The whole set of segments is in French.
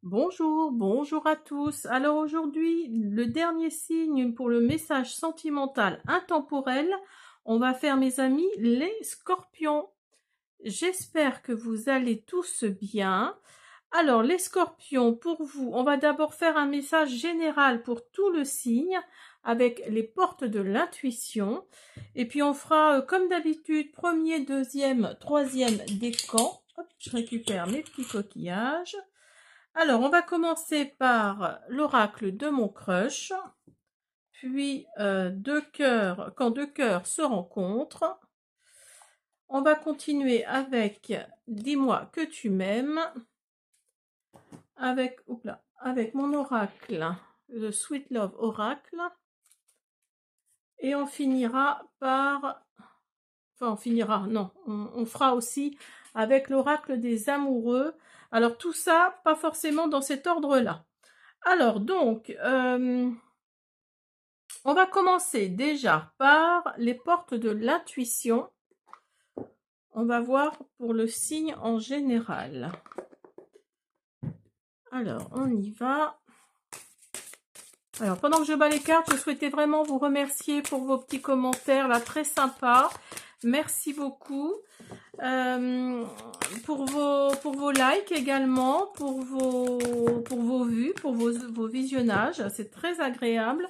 Bonjour, bonjour à tous. Alors aujourd'hui, le dernier signe pour le message sentimental intemporel, on va faire mes amis les scorpions. J'espère que vous allez tous bien. Alors les scorpions, pour vous, on va d'abord faire un message général pour tout le signe avec les portes de l'intuition. Et puis on fera comme d'habitude, premier, deuxième, troisième décan. Hop, je récupère mes petits coquillages. Alors, on va commencer par l'oracle de mon crush, puis deux cœurs, quand deux cœurs se rencontrent. On va continuer avec dis-moi que tu m'aimes, avec, avec mon oracle, le Sweet Love Oracle. Et on finira par, enfin on finira, non, on fera aussi avec l'oracle des amoureux. Alors tout ça, pas forcément dans cet ordre-là. Alors donc, on va commencer déjà par les portes de l'intuition. On va voir pour le signe en général. Alors, on y va. Alors, pendant que je bats les cartes, je souhaitais vraiment vous remercier pour vos petits commentaires, là, très sympa. Merci beaucoup. Pour vos likes également, pour vos vues, pour vos visionnages. C'est très agréable.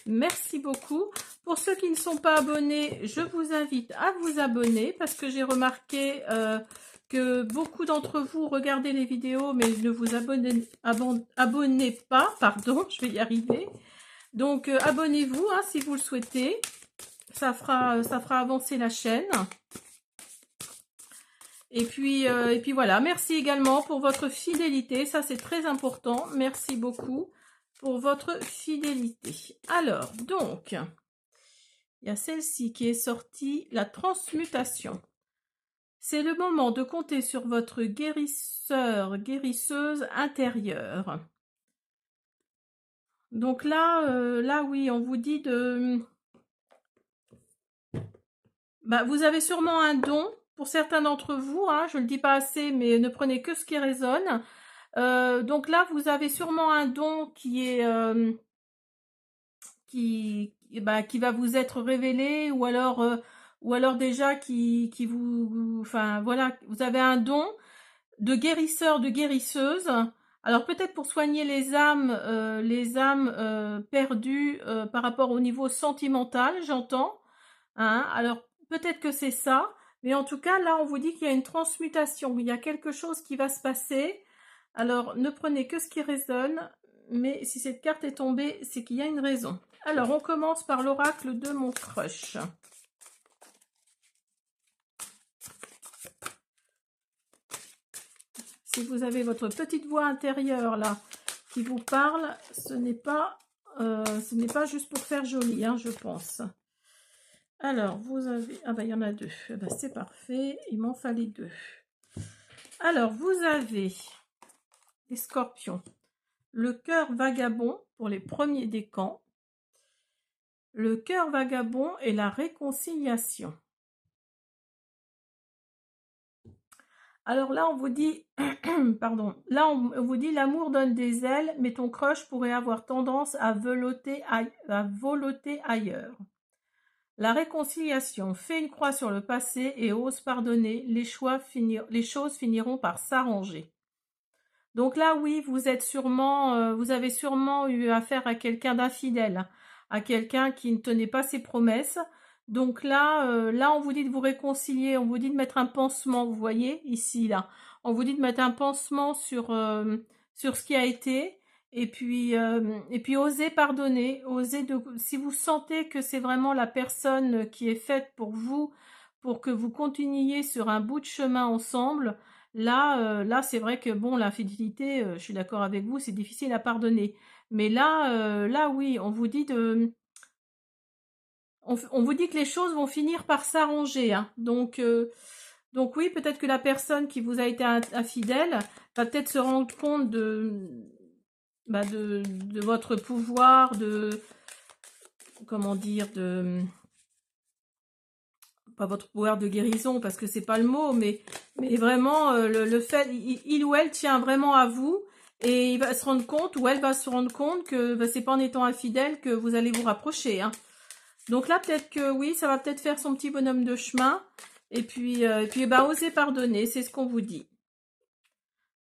Merci beaucoup. Pour ceux qui ne sont pas abonnés, je vous invite à vous abonner parce que j'ai remarqué que beaucoup d'entre vous regardez les vidéos mais ne vous abonnez pas, pardon, je vais y arriver. Donc abonnez-vous hein, si vous le souhaitez. Ça fera avancer la chaîne. Et puis voilà, merci également pour votre fidélité, ça c'est très important. Merci beaucoup pour votre fidélité. Alors, donc, il y a celle-ci qui est sortie, la transmutation. C'est le moment de compter sur votre guérisseur, guérisseuse intérieure. Donc là oui, on vous dit de... Bah, vous avez sûrement un don, pour certains d'entre vous, hein, je ne le dis pas assez, mais ne prenez que ce qui résonne. Donc là, vous avez sûrement un don qui est... qui va vous être révélé ou alors déjà qui vous enfin voilà, vous avez un don de guérisseur, de guérisseuse. Alors peut-être pour soigner les âmes perdues par rapport au niveau sentimental, j'entends. Hein, alors peut-être que c'est ça, mais en tout cas là on vous dit qu'il y a une transmutation, il y a quelque chose qui va se passer. Alors ne prenez que ce qui résonne, mais si cette carte est tombée, c'est qu'il y a une raison. Alors, on commence par l'oracle de mon crush. Si vous avez votre petite voix intérieure là qui vous parle, ce n'est pas juste pour faire joli, hein, je pense. Alors, vous avez... Ah ben, il y en a deux. Eh ben, c'est parfait, il m'en fallait deux. Alors, vous avez les scorpions. Le cœur vagabond pour les premiers décans. Le cœur vagabond et la réconciliation. Alors là, on vous dit, pardon, là on vous dit l'amour donne des ailes, mais ton crush pourrait avoir tendance à voleter ailleurs. La réconciliation, fais une croix sur le passé et ose pardonner, les choses finiront par s'arranger. Donc là, oui, vous avez sûrement eu affaire à quelqu'un d'infidèle, à quelqu'un qui ne tenait pas ses promesses. Donc là, on vous dit de vous réconcilier, on vous dit de mettre un pansement, vous voyez, ici, là. On vous dit de mettre un pansement sur ce qui a été, et puis osez pardonner, si vous sentez que c'est vraiment la personne qui est faite pour vous, pour que vous continuiez sur un bout de chemin ensemble. Là, c'est vrai que bon, l'infidélité, je suis d'accord avec vous, c'est difficile à pardonner. Mais là, oui, on vous dit on vous dit que les choses vont finir par s'arranger. Hein. Donc oui, peut-être que la personne qui vous a été infidèle va peut-être se rendre compte de votre pouvoir, comment dire, pas votre pouvoir de guérison parce que c'est pas le mot, mais vraiment le fait, il ou elle tient vraiment à vous Et il va se rendre compte, ou elle va se rendre compte que bah, c'est pas en étant infidèle que vous allez vous rapprocher. Hein. Donc là, peut-être que oui, ça va peut-être faire son petit bonhomme de chemin. Et puis bah, osez pardonner, c'est ce qu'on vous dit.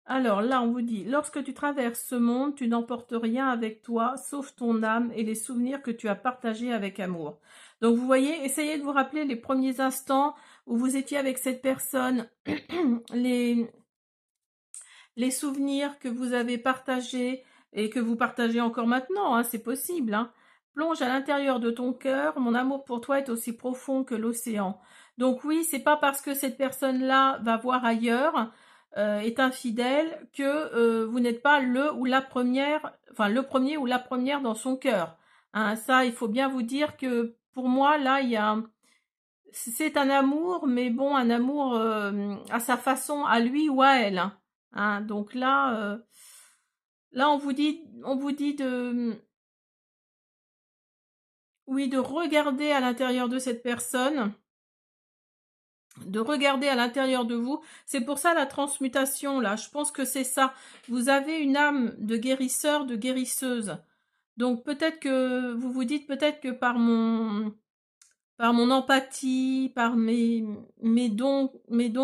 Alors là, on vous dit, lorsque tu traverses ce monde, tu n'emportes rien avec toi, sauf ton âme et les souvenirs que tu as partagés avec amour. Donc vous voyez, essayez de vous rappeler les premiers instants où vous étiez avec cette personne, les souvenirs que vous avez partagés et que vous partagez encore maintenant, hein, c'est possible. Hein. Plonge à l'intérieur de ton cœur, mon amour pour toi est aussi profond que l'océan. Donc oui, c'est pas parce que cette personne-là va voir ailleurs, est infidèle, que vous n'êtes pas le ou la première, enfin le premier ou la première dans son cœur. Hein, ça, il faut bien vous dire que pour moi, là, il y a c'est un amour, mais bon, un amour à sa façon, à lui ou à elle. Hein. Hein, donc là, on vous dit de, oui, de regarder à l'intérieur de cette personne, de regarder à l'intérieur de vous. C'est pour ça la transmutation, là. Je pense que c'est ça. Vous avez une âme de guérisseur, de guérisseuse. Donc peut-être que vous vous dites peut-être que par mon empathie, par mes dons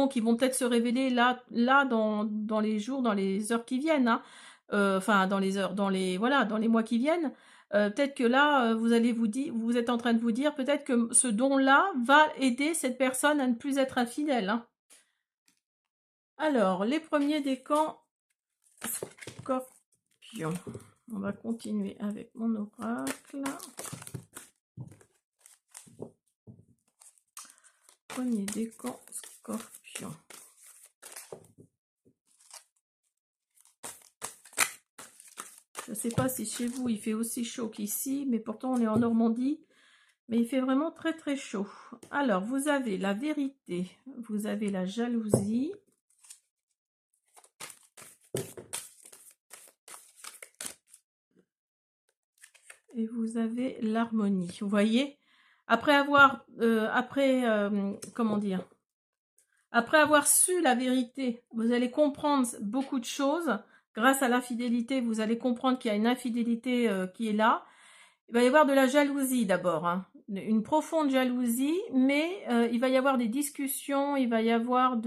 qui vont peut-être se révéler là dans les jours, dans les heures qui viennent, hein. Enfin dans les heures, voilà, dans les mois qui viennent. Peut-être que là, vous allez vous dire, vous êtes en train de vous dire, peut-être que ce don-là va aider cette personne à ne plus être infidèle. Hein. Alors, les premiers décans Scorpion. On va continuer avec mon oracle. Premier décan Scorpion. Je ne sais pas si chez vous il fait aussi chaud qu'ici, mais pourtant on est en Normandie. Mais il fait vraiment très très chaud. Alors, vous avez la vérité, vous avez la jalousie. Et vous avez l'harmonie. Vous voyez, après avoir, comment dire, après avoir su la vérité, vous allez comprendre beaucoup de choses. Grâce à l'infidélité, vous allez comprendre qu'il y a une infidélité qui est là. Il va y avoir de la jalousie d'abord, hein. Une profonde jalousie, mais il va y avoir des discussions, il va y avoir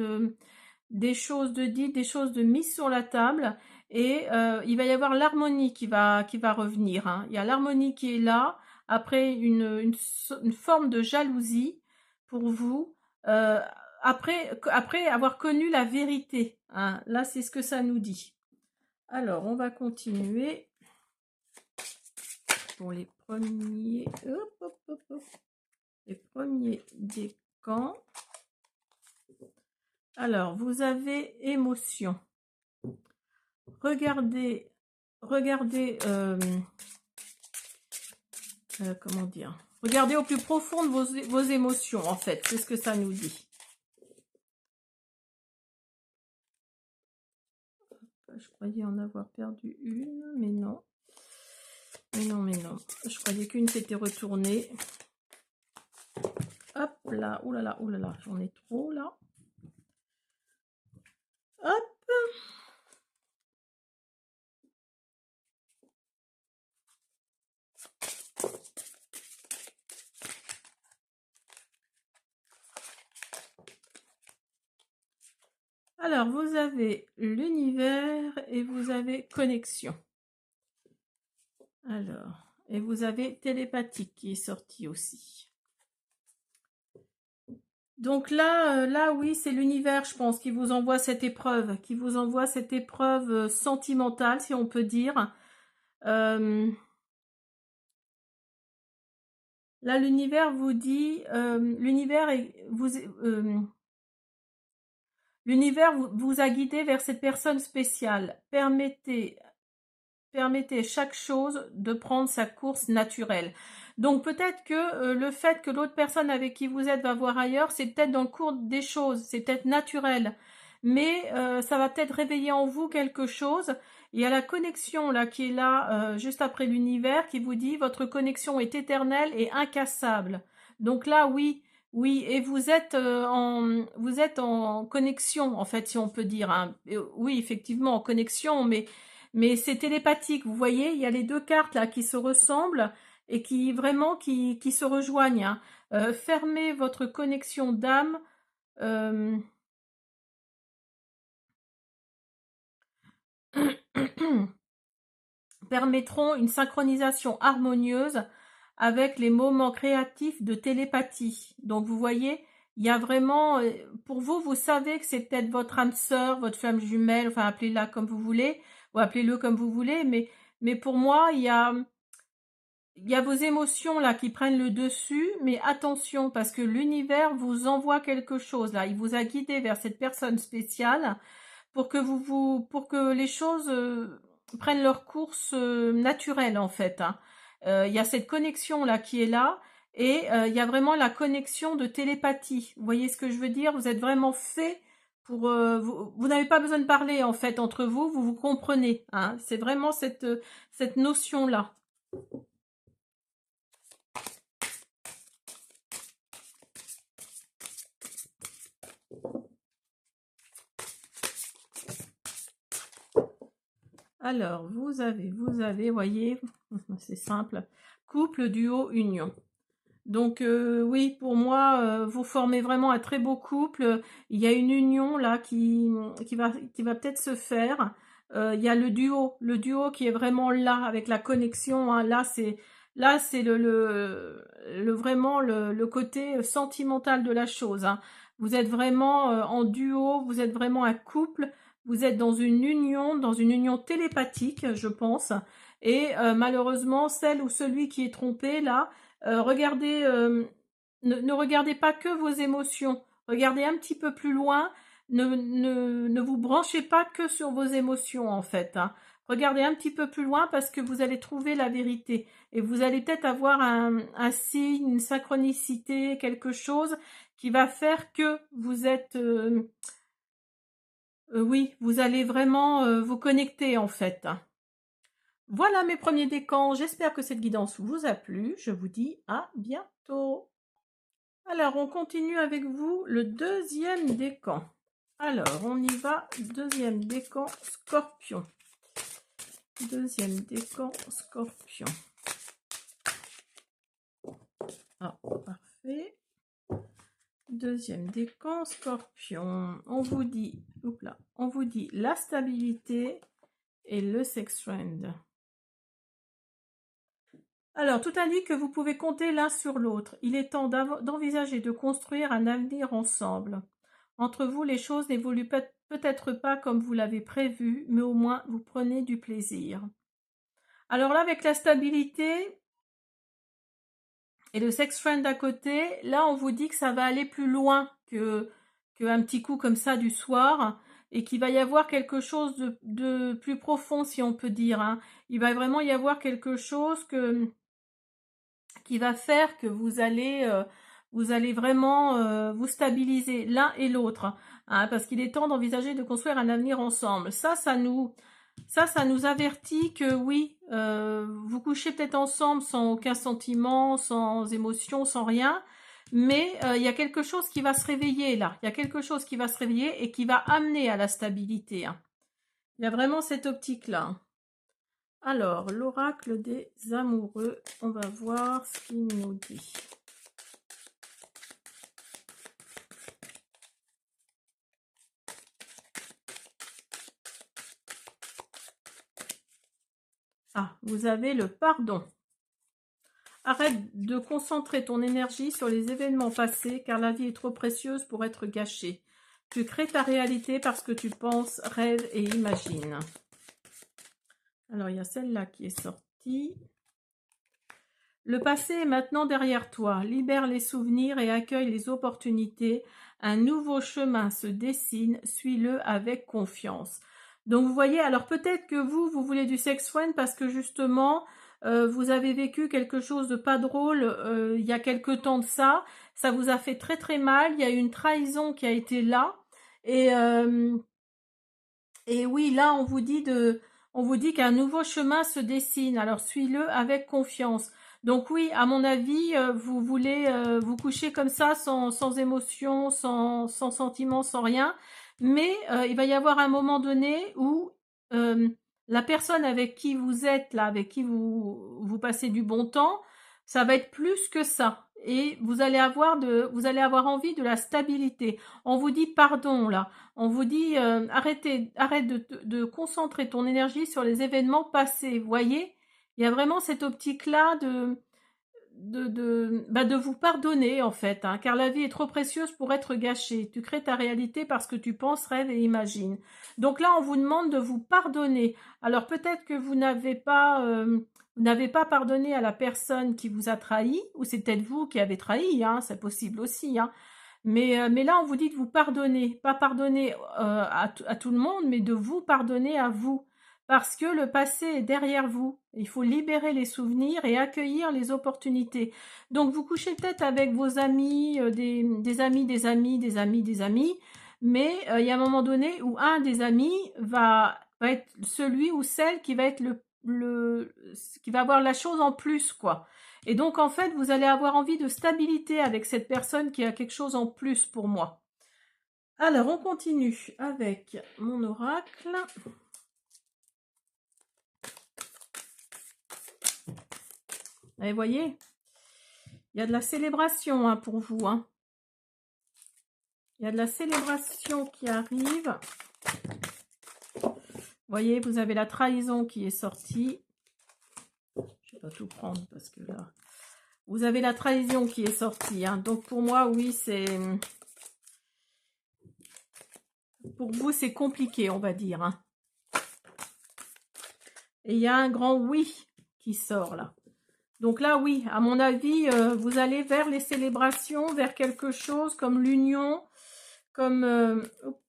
des choses de dites, des choses de mises sur la table, et il va y avoir l'harmonie qui va revenir. Hein. Il y a l'harmonie qui est là, après une forme de jalousie pour vous, après avoir connu la vérité. Hein. Là, c'est ce que ça nous dit. Alors, on va continuer pour les premiers, les premiers décans. Alors, vous avez émotion. Regardez, comment dire, regardez au plus profond de vos émotions, en fait, c'est ce que ça nous dit. Je croyais en avoir perdu une, mais non. Mais non. Je croyais qu'une s'était retournée. Hop là, oulala, j'en ai trop là. Hop. Alors, vous avez l'univers et vous avez connexion. Alors, et vous avez télépathique qui est sorti aussi. Donc là oui, c'est l'univers, je pense, qui vous envoie cette épreuve, sentimentale, si on peut dire. Là, l'univers vous dit, l'univers vous a guidé vers cette personne spéciale. Permettez chaque chose de prendre sa course naturelle. Donc peut-être que le fait que l'autre personne avec qui vous êtes va voir ailleurs, c'est peut-être dans le cours des choses, c'est peut-être naturel. Mais ça va peut-être réveiller en vous quelque chose. Il y a la connexion là qui est là juste après l'univers qui vous dit votre connexion est éternelle et incassable. Donc là oui, et vous êtes en connexion en fait si on peut dire. Hein. Oui effectivement en connexion, mais mais c'est télépathique. Vous voyez, il y a les deux cartes là qui se ressemblent et qui vraiment qui se rejoignent, hein. Fermez votre connexion d'âme. euh, permettront une synchronisation harmonieuse avec les moments créatifs de télépathie. Donc vous voyez, il y a vraiment, pour vous, vous savez que c'est peut-être votre âme sœur, votre flamme jumelle, enfin appelez-la comme vous voulez, ou appelez-le comme vous voulez, mais pour moi, il y a vos émotions là qui prennent le dessus, mais attention, parce que l'univers vous envoie quelque chose là, il vous a guidé vers cette personne spéciale pour que pour que les choses prennent leur course naturelle en fait, hein. Il y a cette connexion là qui est là et il y a vraiment la connexion de télépathie. Vous voyez ce que je veux dire? Vous êtes vraiment fait pour vous n'avez pas besoin de parler en fait entre vous, vous vous comprenez, hein. C'est vraiment cette notion là. Alors, voyez, c'est simple. Couple, duo, union. Donc oui, pour moi, vous formez vraiment un très beau couple. Il y a une union là qui va peut-être se faire. Il y a le duo qui est vraiment là avec la connexion, hein. Là c'est vraiment le côté sentimental de la chose, hein. Vous êtes vraiment en duo, vous êtes vraiment un couple. Vous êtes dans une union télépathique, je pense. Et malheureusement, celle ou celui qui est trompé là. Regardez, ne regardez pas que vos émotions. Regardez un petit peu plus loin. Ne vous branchez pas que sur vos émotions, en fait, hein. Regardez un petit peu plus loin parce que vous allez trouver la vérité. Et vous allez peut-être avoir un signe, une synchronicité, quelque chose qui va faire que vous êtes... oui, vous allez vraiment vous connecter, en fait, hein. Voilà mes premiers décans. J'espère que cette guidance vous a plu. Je vous dis à bientôt. Alors, on continue avec vous le deuxième décan. Alors, on y va. Deuxième décan, Scorpion. Deuxième décan, Scorpion. Ah, parfait. Deuxième décan, Scorpion. On vous dit la stabilité et le sex trend. Alors, tout indique que vous pouvez compter l'un sur l'autre. Il est temps d'envisager de construire un avenir ensemble. Entre vous, les choses n'évoluent peut-être pas comme vous l'avez prévu, mais au moins vous prenez du plaisir. Alors là, avec la stabilité et le sex friend à côté, là, on vous dit que ça va aller plus loin qu'un petit coup comme ça du soir et qu'il va y avoir quelque chose de plus profond, si on peut dire, hein. Il va vraiment y avoir quelque chose qui va faire que vous allez vraiment vous stabiliser l'un et l'autre, hein, parce qu'il est temps d'envisager de construire un avenir ensemble. Ça nous avertit que oui, vous couchez peut-être ensemble sans aucun sentiment, sans émotion, sans rien, mais il y a quelque chose qui va se réveiller là. Il y a quelque chose qui va se réveiller et qui va amener à la stabilité, hein. Il y a vraiment cette optique-là. Alors, l'oracle des amoureux, on va voir ce qu'il nous dit. Ah, vous avez le pardon. Arrête de concentrer ton énergie sur les événements passés car la vie est trop précieuse pour être gâchée. Tu crées ta réalité parce que tu penses, rêves et imagines. Alors, il y a celle-là qui est sortie. Le passé est maintenant derrière toi. Libère les souvenirs et accueille les opportunités. Un nouveau chemin se dessine. Suis-le avec confiance. Donc, vous voyez, alors peut-être que vous voulez du sex friend parce que justement, vous avez vécu quelque chose de pas drôle il y a quelque temps de ça. Ça vous a fait très très mal. Il y a eu une trahison qui a été là. Et oui, là, on vous dit qu'un nouveau chemin se dessine. Alors, suis-le avec confiance. Donc oui, à mon avis, vous voulez vous coucher comme ça, sans émotion, sans sentiment, sans rien. Mais il va y avoir un moment donné où la personne avec qui vous êtes là, avec qui vous passez du bon temps, ça va être plus que ça. Et vous allez avoir envie de la stabilité. On vous dit pardon là. On vous dit arrête de concentrer ton énergie sur les événements passés. Vous voyez, il y a vraiment cette optique-là de vous pardonner en fait, hein, car la vie est trop précieuse pour être gâchée. Tu crées ta réalité parce que tu penses, rêves et imagines. Donc là, on vous demande de vous pardonner. Alors peut-être que vous n'avez pas pardonné à la personne qui vous a trahi, ou c'est peut-être vous qui avez trahi, hein, c'est possible aussi, hein. Mais là, on vous dit de vous pardonner, pas pardonner à tout le monde, mais de vous pardonner à vous. Parce que le passé est derrière vous. Il faut libérer les souvenirs et accueillir les opportunités. Donc vous couchez peut-être avec vos amis, des amis, des amis, des amis, des amis, mais il y a un moment donné où un des amis va être celui ou celle qui va être qui va avoir la chose en plus, quoi. Et donc en fait, vous allez avoir envie de stabilité avec cette personne qui a quelque chose en plus pour moi. Alors on continue avec mon oracle. Et vous voyez, il y a de la célébration hein, pour vous. Hein. Il y a de la célébration qui arrive. Vous voyez, vous avez la trahison qui est sortie. Je ne vais pas tout prendre parce que là... Vous avez la trahison qui est sortie. Hein. Donc pour moi, oui, c'est... Pour vous, c'est compliqué, on va dire. Hein. Et il y a un grand oui qui sort là. Donc là, oui, à mon avis, vous allez vers les célébrations, vers quelque chose comme l'union, comme...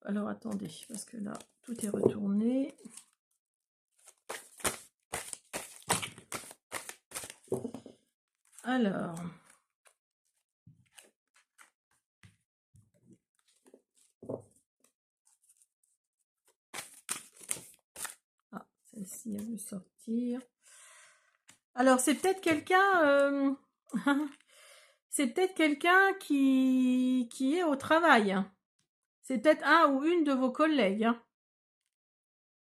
alors, attendez, parce que là, tout est retourné. Alors... Ah, celle-ci, elle veut sortir. Alors, c'est peut-être quelqu'un... c'est peut-être quelqu'un qui est au travail. C'est peut-être un ou une de vos collègues. Hein.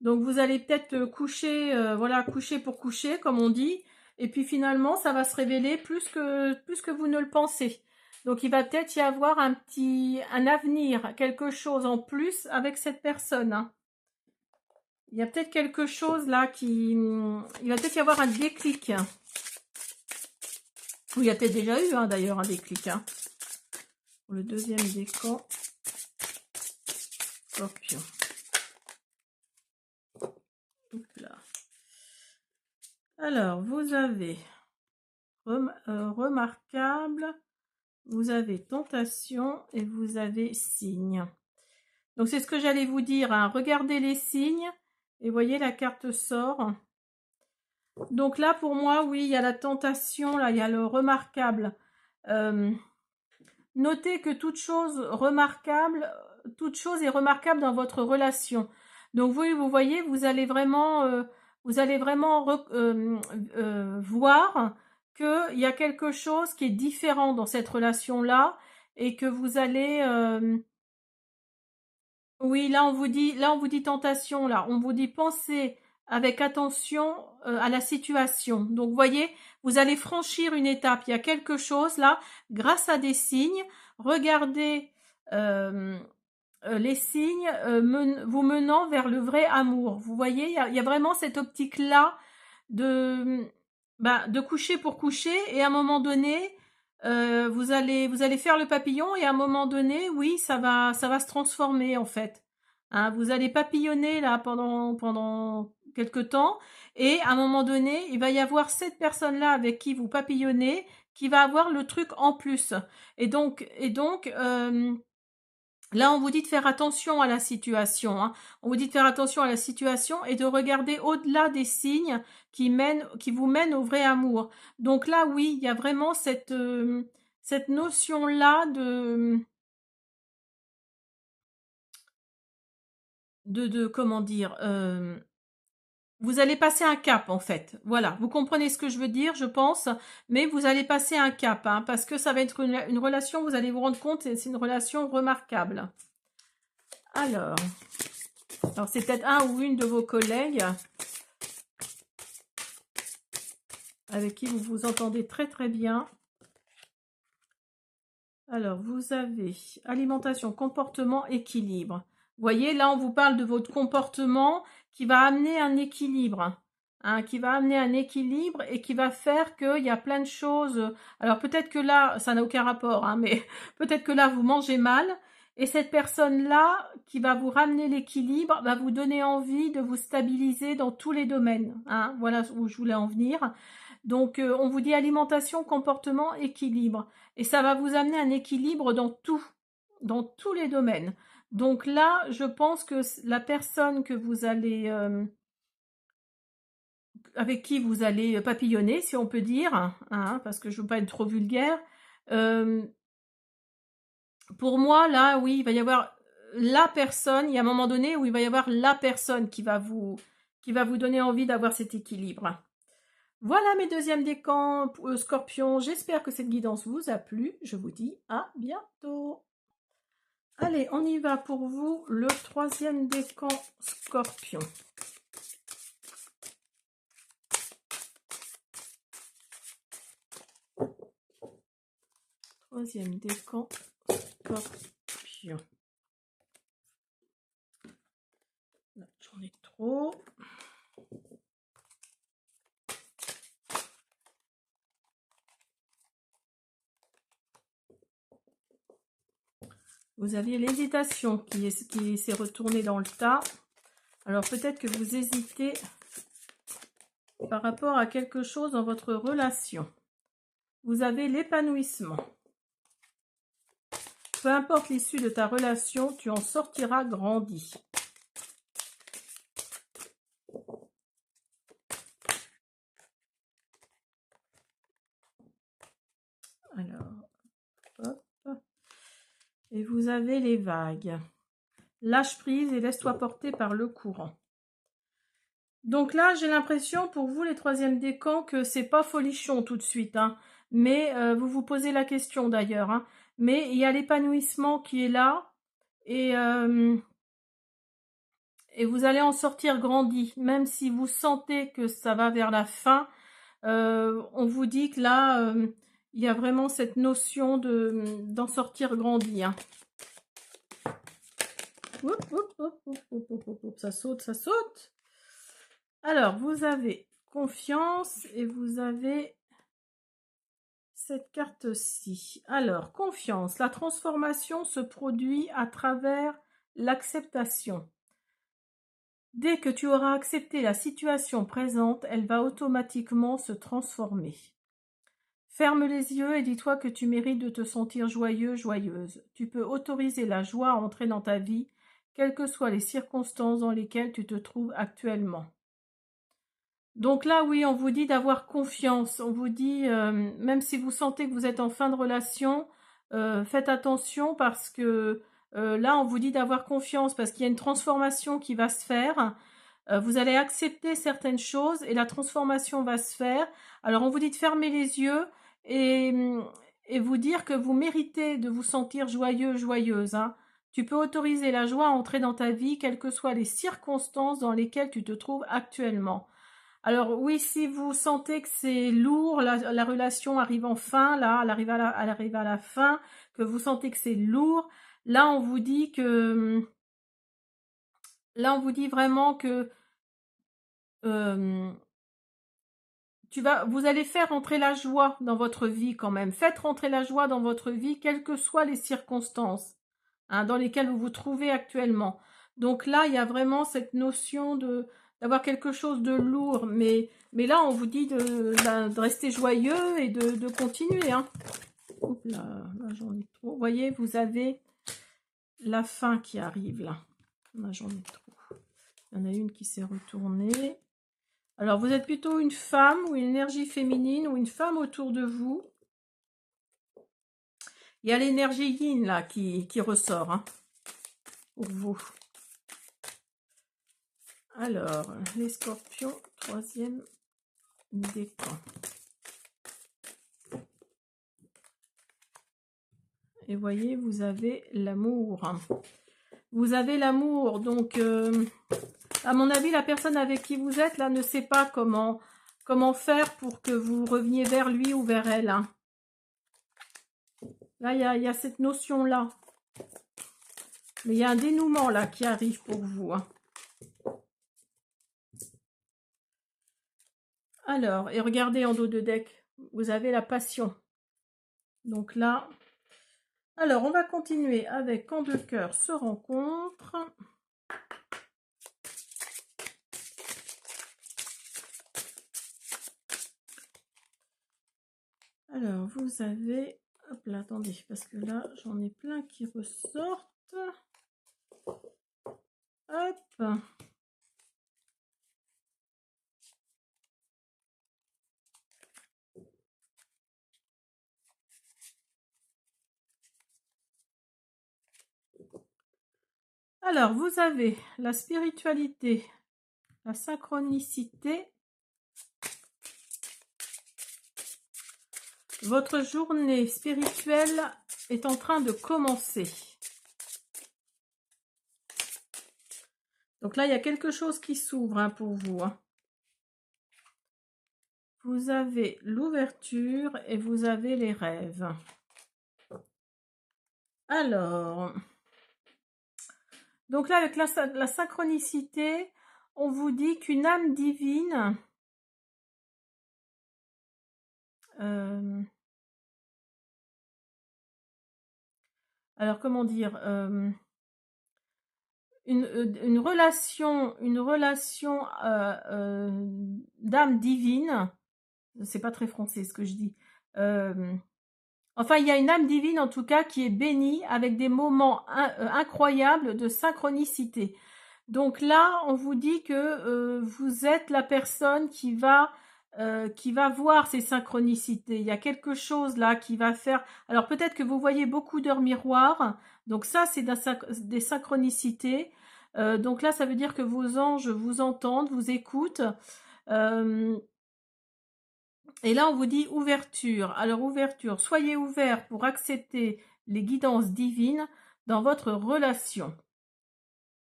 Donc, vous allez peut-être coucher, voilà, coucher pour coucher, comme on dit. Et puis, finalement, ça va se révéler plus que vous ne le pensez. Donc, il va peut-être y avoir un avenir, quelque chose en plus avec cette personne. Hein. Il y a peut-être quelque chose là il va peut-être y avoir un déclic. Ou il y a peut-être déjà eu hein, d'ailleurs un déclic. Hein. Pour le deuxième décan. Scorpion. Là. Alors, vous avez remarquable, vous avez tentation et vous avez signe. Donc, c'est ce que j'allais vous dire. Hein. Regardez les signes et voyez la carte sort. Donc là, pour moi, oui, il y a la tentation, là, il y a le remarquable. Notez que toute chose est remarquable dans votre relation. Donc vous voyez, vous allez vraiment voir qu'il y a quelque chose qui est différent dans cette relation-là et que vous allez... oui, là on vous dit tentation, là on vous dit pensez avec attention à la situation. Donc vous voyez, vous allez franchir une étape. Il y a quelque chose là, grâce à des signes. Regardez les signes vous menant vers le vrai amour. Vous voyez, il y a vraiment cette optique-là de coucher pour coucher. Et à un moment donné, vous allez faire le papillon. Et à un moment donné, oui, ça va se transformer en fait. Hein, vous allez papillonner là pendant quelque temps. Et à un moment donné, il va y avoir cette personne-là avec qui vous papillonnez qui va avoir le truc en plus. Et donc là, on vous dit de faire attention à la situation. Hein. On vous dit de faire attention à la situation et de regarder au-delà des signes qui vous mènent au vrai amour. Donc là, oui, il y a vraiment cette notion-là de comment dire, vous allez passer un cap en fait. Voilà, vous comprenez ce que je veux dire, je pense, mais vous allez passer un cap, hein, parce que ça va être une relation, vous allez vous rendre compte, c'est une relation remarquable. Alors c'est peut-être un ou une de vos collègues. avec qui vous vous entendez très très bien. Alors, vous avez alimentation, comportement, équilibre. Vous voyez, là, on vous parle de votre comportement qui va amener un équilibre. Hein, qui va amener un équilibre et qui va faire qu'il y a plein de choses. Alors, peut-être que là, ça n'a aucun rapport, hein, mais peut-être que là, vous mangez mal. Et cette personne-là, qui va vous ramener l'équilibre, va vous donner envie de vous stabiliser dans tous les domaines. Hein, voilà où je voulais en venir. Donc, on vous dit alimentation, comportement, équilibre. Et ça va vous amener un équilibre dans tous les domaines. Donc là, je pense que la personne que vous allez, avec qui vous allez papillonner, si on peut dire, hein, parce que je ne veux pas être trop vulgaire, pour moi, là, oui, il va y avoir la personne, il y a un moment donné où il va y avoir la personne qui va vous donner envie d'avoir cet équilibre. Voilà mes deuxièmes décans, Scorpion. J'espère que cette guidance vous a plu. Je vous dis à bientôt. Allez, on y va pour vous, le troisième décan, Scorpion. Troisième décan, Scorpion. J'en ai trop. Vous aviez l'hésitation qui s'est retournée dans le tas. Alors peut-être que vous hésitez par rapport à quelque chose dans votre relation. Vous avez l'épanouissement. Peu importe l'issue de ta relation, tu en sortiras grandi. Alors, hop. Et vous avez les vagues. Lâche prise et laisse-toi porter par le courant. Donc là, j'ai l'impression pour vous, les troisièmes décans, que c'est pas folichon tout de suite. Hein. Mais vous vous posez la question d'ailleurs. Hein. Mais il y a l'épanouissement qui est là. Et vous allez en sortir grandi. Même si vous sentez que ça va vers la fin, on vous dit que là, il y a vraiment cette notion d'en sortir grandi. Hein. Ça saute, ça saute. Alors, vous avez confiance et vous avez cette carte-ci. Alors, confiance. La transformation se produit à travers l'acceptation. Dès que tu auras accepté la situation présente, elle va automatiquement se transformer. Ferme les yeux et dis-toi que tu mérites de te sentir joyeux, joyeuse. Tu peux autoriser la joie à entrer dans ta vie, quelles que soient les circonstances dans lesquelles tu te trouves actuellement. Donc là, oui, on vous dit d'avoir confiance. On vous dit, même si vous sentez que vous êtes en fin de relation, faites attention parce que là, on vous dit d'avoir confiance parce qu'il y a une transformation qui va se faire. Vous allez accepter certaines choses et la transformation va se faire. Alors, on vous dit de fermer les yeux et vous dire que vous méritez de vous sentir joyeux, joyeuse. Hein. Tu peux autoriser la joie à entrer dans ta vie, quelles que soient les circonstances dans lesquelles tu te trouves actuellement. Alors oui, si vous sentez que c'est lourd, la relation arrive en fin, là, elle arrive à la fin, que vous sentez que c'est lourd, là on vous dit que, là on vous dit vraiment que vous allez faire rentrer la joie dans votre vie quand même. Faites rentrer la joie dans votre vie, quelles que soient les circonstances hein, dans lesquelles vous vous trouvez actuellement. Donc là, il y a vraiment cette notion d'avoir quelque chose de lourd, mais là, on vous dit de rester joyeux et de continuer. Hein. Oups, là j'en ai trop. Vous voyez, vous avez la fin qui arrive là. Là, j'en ai trop. Il y en a une qui s'est retournée. Alors, vous êtes plutôt une femme ou une énergie féminine ou une femme autour de vous. Il y a l'énergie yin là qui ressort hein, pour vous. Alors, les scorpions, troisième décan. Et voyez, vous avez l'amour. Vous avez l'amour, donc à mon avis, la personne avec qui vous êtes là ne sait pas comment comment faire pour que vous reveniez vers lui ou vers elle, hein. Là, il y a cette notion-là. Mais il y a un dénouement là qui arrive pour vous, hein. Alors, et regardez en dos de deck, vous avez la passion. Donc là, alors on va continuer avec quand deux cœurs se rencontrent. Alors, vous avez, hop là, attendez, parce que là, j'en ai plein qui ressortent. Hop. Alors, vous avez la spiritualité, la synchronicité. Votre journée spirituelle est en train de commencer. Donc là, il y a quelque chose qui s'ouvre, hein, pour vous, hein. Vous avez l'ouverture et vous avez les rêves. Alors, donc là, avec la synchronicité, on vous dit qu'une âme divine alors comment dire, une relation d'âme divine, c'est pas très français ce que je dis, enfin il y a une âme divine en tout cas qui est bénie avec des moments incroyables de synchronicité. Donc là on vous dit que vous êtes la personne qui va voir ces synchronicités. Il y a quelque chose là qui va faire... Alors peut-être que vous voyez beaucoup d'heures miroirs. Donc ça, c'est des synchronicités. Donc là, ça veut dire que vos anges vous entendent, vous écoutent. Et là, on vous dit ouverture. Alors ouverture, soyez ouverts pour accepter les guidances divines dans votre relation.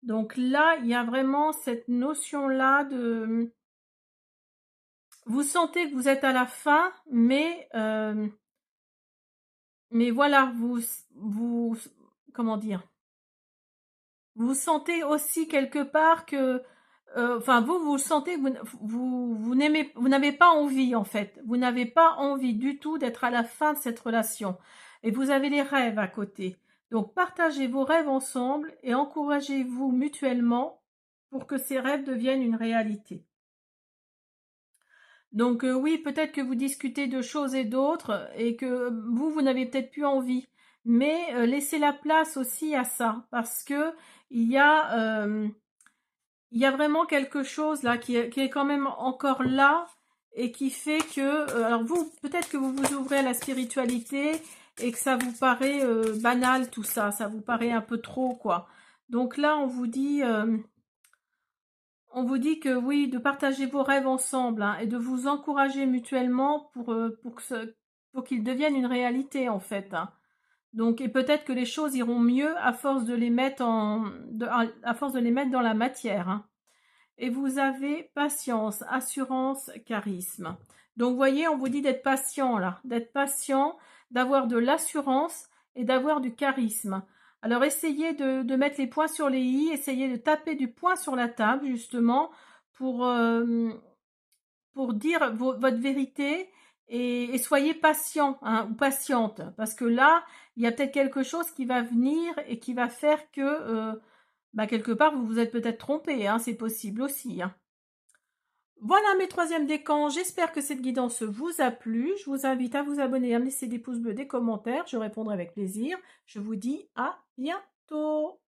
Donc là, il y a vraiment cette notion-là de... Vous sentez que vous êtes à la fin, mais voilà, comment dire, vous sentez aussi quelque part que, enfin vous sentez que vous n'avez pas envie en fait, vous n'avez pas envie du tout d'être à la fin de cette relation, et vous avez les rêves à côté. Donc partagez vos rêves ensemble et encouragez-vous mutuellement pour que ces rêves deviennent une réalité. Donc oui, peut-être que vous discutez de choses et d'autres et que vous n'avez peut-être plus envie. Mais laissez la place aussi à ça parce que il y a vraiment quelque chose là qui est quand même encore là et qui fait que... alors vous, peut-être que vous vous ouvrez à la spiritualité et que ça vous paraît banal tout ça. Ça vous paraît un peu trop quoi. Donc là, on vous dit que oui, de partager vos rêves ensemble hein, et de vous encourager mutuellement pour qu'ils deviennent une réalité en fait. Hein. Donc, et peut-être que les choses iront mieux à force de les mettre à force de les mettre dans la matière. Hein. Et vous avez patience, assurance, charisme. Donc, vous voyez, on vous dit d'être patient là, d'être patient, d'avoir de l'assurance et d'avoir du charisme. Alors, essayez de mettre les points sur les i, essayez de taper du poing sur la table, justement, pour dire votre vérité et soyez patient hein, ou patiente. Parce que là, il y a peut-être quelque chose qui va venir et qui va faire que, quelque part, vous vous êtes peut-être trompé. Hein, c'est possible aussi. Hein. Voilà mes troisièmes décans, j'espère que cette guidance vous a plu. Je vous invite à vous abonner, à me laisser des pouces bleus, des commentaires, je répondrai avec plaisir. Je vous dis à bientôt.